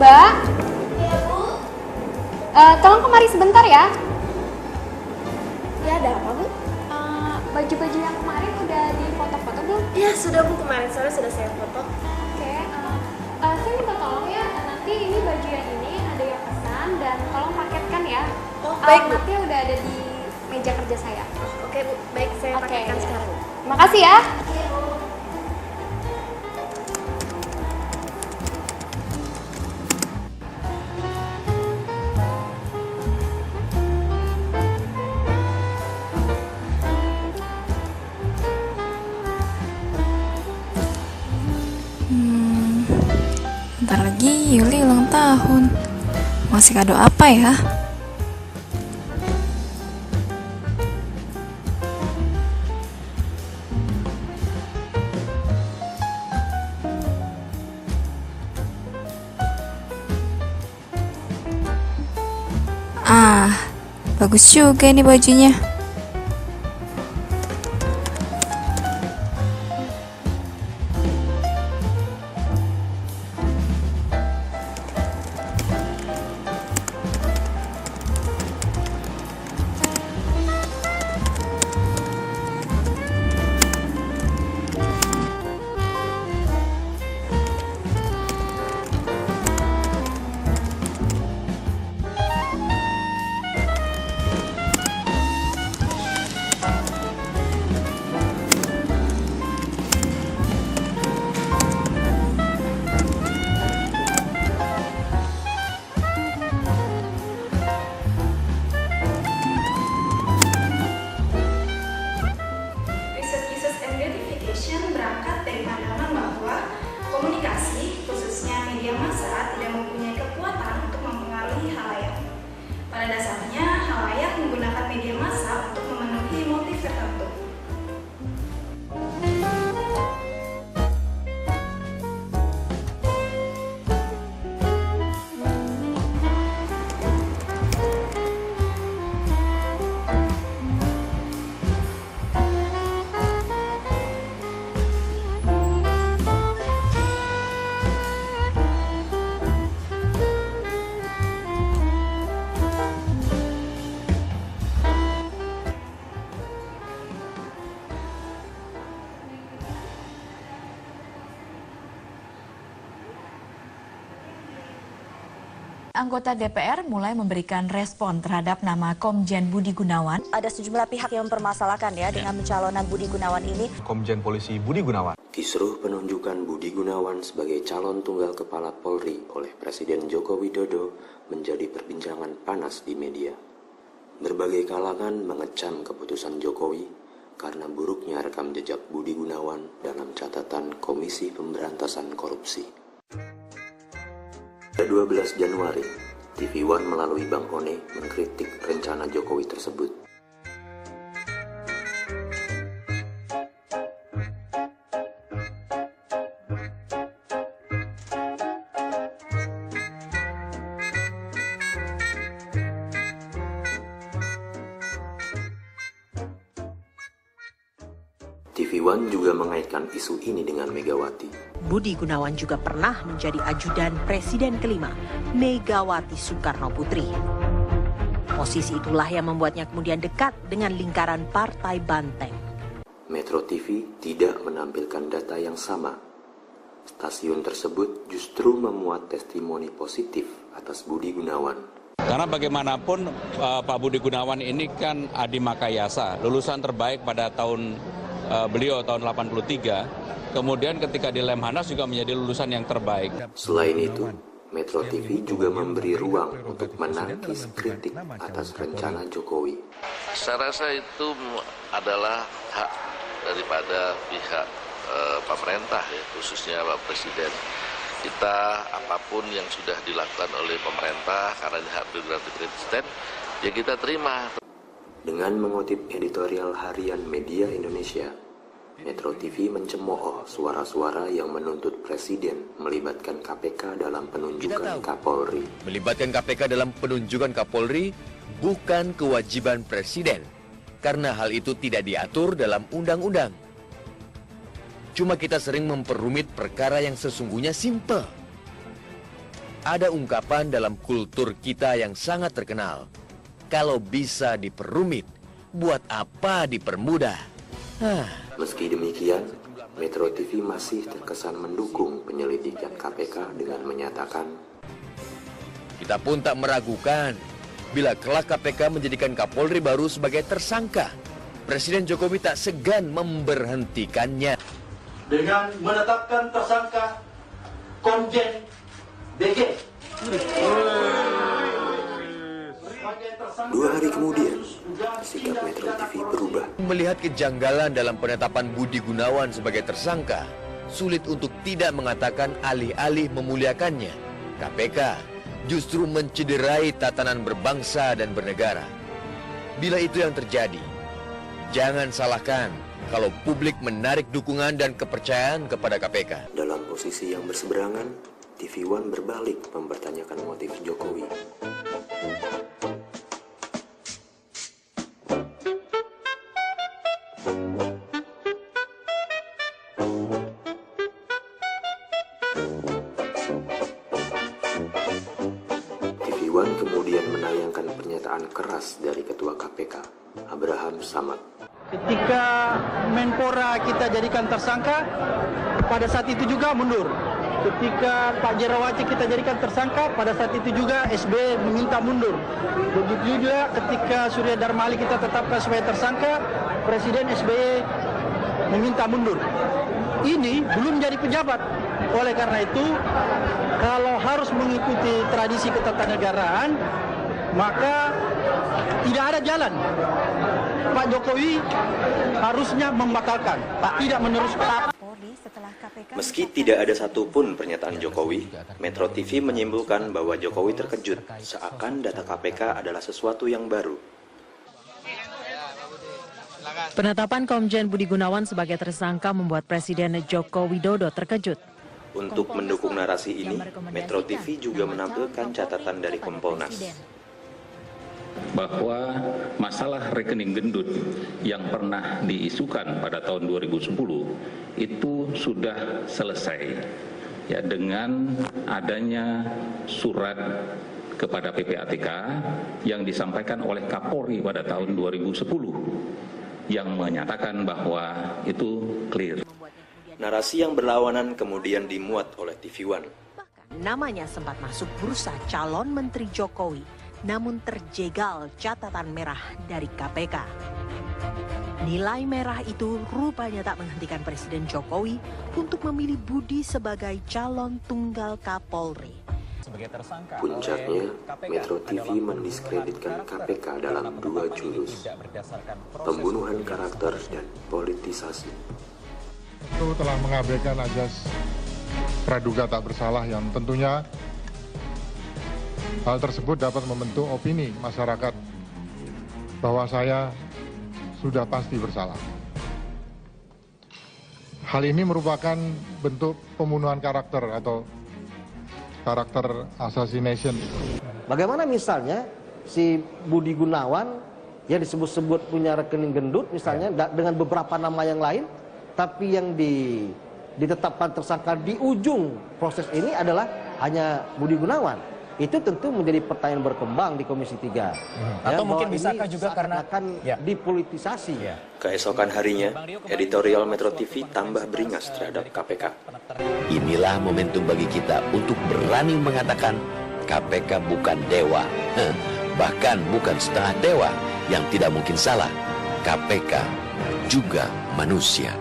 Mbak, Iya, Bu. tolong kemari sebentar ya. Ya, ada apa, Bu? Baju-baju yang kemarin udah di foto-foto belum? Ya, sudah, Bu. Kemarin sore sudah saya foto. Oke, saya minta tolong ya, nanti ini baju yang ini ada yang pesan dan tolong paketkan ya. Oh, baik, Bu. Alamatnya udah ada di meja kerja saya. Oke, Bu. Baik, saya Oke, pakaikan ya. sekarang. Makasih ya. Iya, Bu. Bentar lagi Yuli ulang tahun. Masih kado apa ya? Bagus juga nih bajunya. Research Users and Gratification berangkat dari pandangan bahwa komunikasi, khususnya media massa, tidak mempunyai kekuatan untuk mempengaruhi halayak. Pada dasarnya, halayak menggunakan media massa untuk memenuhi motif tertentu. Anggota DPR mulai memberikan respon terhadap nama Komjen Budi Gunawan. Ada sejumlah pihak yang mempermasalahkan ya dengan pencalonan Budi Gunawan ini. Komjen Polisi Budi Gunawan. Kisruh penunjukan Budi Gunawan sebagai calon tunggal kepala Polri oleh Presiden Joko Widodo menjadi perbincangan panas di media. Berbagai kalangan mengecam keputusan Jokowi karena buruknya rekam jejak Budi Gunawan dalam catatan Komisi Pemberantasan Korupsi. Pada 12 Januari, TV One melalui Bang One mengkritik rencana Jokowi tersebut. TV One juga mengaitkan isu ini dengan Megawati. Budi Gunawan juga pernah menjadi ajudan Presiden kelima, Megawati Soekarno Putri. Posisi itulah yang membuatnya kemudian dekat dengan lingkaran Partai Banteng. Metro TV tidak menampilkan data yang sama. Stasiun tersebut justru memuat testimoni positif atas Budi Gunawan. Karena bagaimanapun Pak Budi Gunawan ini kan Adi Makayasa, lulusan terbaik pada tahun beliau tahun 83, kemudian ketika di Lemhanas juga menjadi lulusan yang terbaik. Selain itu, Metro TV juga memberi ruang untuk menangkis kritik atas rencana Jokowi. Saya rasa itu adalah hak daripada pihak pemerintah, ya, khususnya Pak Presiden. Kita apapun yang sudah dilakukan oleh pemerintah karena ini hak prerogatif Presiden, ya kita terima. Dengan mengutip editorial harian Media Indonesia, Metro TV mencemooh suara-suara yang menuntut Presiden melibatkan KPK dalam penunjukan Kapolri. Melibatkan KPK dalam penunjukan Kapolri bukan kewajiban Presiden, karena hal itu tidak diatur dalam undang-undang. Cuma kita sering memperumit perkara yang sesungguhnya simpel. Ada ungkapan dalam kultur kita yang sangat terkenal. Kalau bisa diperumit, buat apa dipermudah? Meski demikian, Metro TV masih terkesan mendukung penyelidikan KPK dengan menyatakan, kita pun tak meragukan bila kelak KPK menjadikan Kapolri baru sebagai tersangka. Presiden Jokowi tak segan memberhentikannya dengan menetapkan tersangka Komjen BG. 2 hari kemudian, sikap Metro TV berubah. Melihat kejanggalan dalam penetapan Budi Gunawan sebagai tersangka, sulit untuk tidak mengatakan alih-alih memuliakannya, KPK justru mencederai tatanan berbangsa dan bernegara. Bila itu yang terjadi, jangan salahkan kalau publik menarik dukungan dan kepercayaan kepada KPK. Dalam posisi yang berseberangan, TV One berbalik mempertanyakan motif Jokowi. TV One kemudian menayangkan pernyataan keras dari Ketua KPK, Abraham Samad. Ketika Menpora kita jadikan tersangka, pada saat itu juga mundur. Ketika Pak Jerawati kita jadikan tersangka, pada saat itu juga SBY meminta mundur. Begitu juga ketika Surya Darmali kita tetapkan sebagai tersangka, Presiden SBY meminta mundur. Ini belum jadi pejabat. Oleh karena itu, kalau harus mengikuti tradisi ketatanegaraan, maka tidak ada jalan. Pak Jokowi harusnya membatalkan, tidak meneruskan. Meski tidak ada satupun pernyataan Jokowi, Metro TV menyimpulkan bahwa Jokowi terkejut seakan data KPK adalah sesuatu yang baru. Penetapan Komjen Budi Gunawan sebagai tersangka membuat Presiden Joko Widodo terkejut. Untuk mendukung narasi ini, Metro TV juga menampilkan catatan dari Kompolnas. Bahwa masalah rekening gendut yang pernah diisukan pada tahun 2010 itu sudah selesai ya dengan adanya surat kepada PPATK yang disampaikan oleh Kapolri pada tahun 2010 yang menyatakan bahwa itu clear. Narasi yang berlawanan kemudian dimuat oleh TV One. Namanya sempat masuk bursa calon Menteri Jokowi, namun terjegal catatan merah dari KPK. Nilai merah itu rupanya tak menghentikan Presiden Jokowi untuk memilih Budi sebagai calon tunggal Kapolri. Puncaknya, Metro TV mendiskreditkan KPK dalam 2 jurus, pembunuhan karakter dan politisasi. Itu telah mengabaikan azas praduga tak bersalah yang tentunya hal tersebut dapat membentuk opini masyarakat bahwa saya sudah pasti bersalah. Hal ini merupakan bentuk pembunuhan karakter atau karakter assassination. Bagaimana misalnya si Budi Gunawan yang disebut-sebut punya rekening gendut misalnya dengan beberapa nama yang lain, tapi yang ditetapkan tersangka di ujung proses ini adalah hanya Budi Gunawan. Itu tentu menjadi pertanyaan berkembang di Komisi 3. Atau mungkin bisakah juga karena akan dipolitisasi. Keesokan harinya, editorial Metro TV tambah beringas terhadap KPK. Inilah momentum bagi kita untuk berani mengatakan KPK bukan dewa, bahkan bukan setengah dewa yang tidak mungkin salah. KPK juga manusia.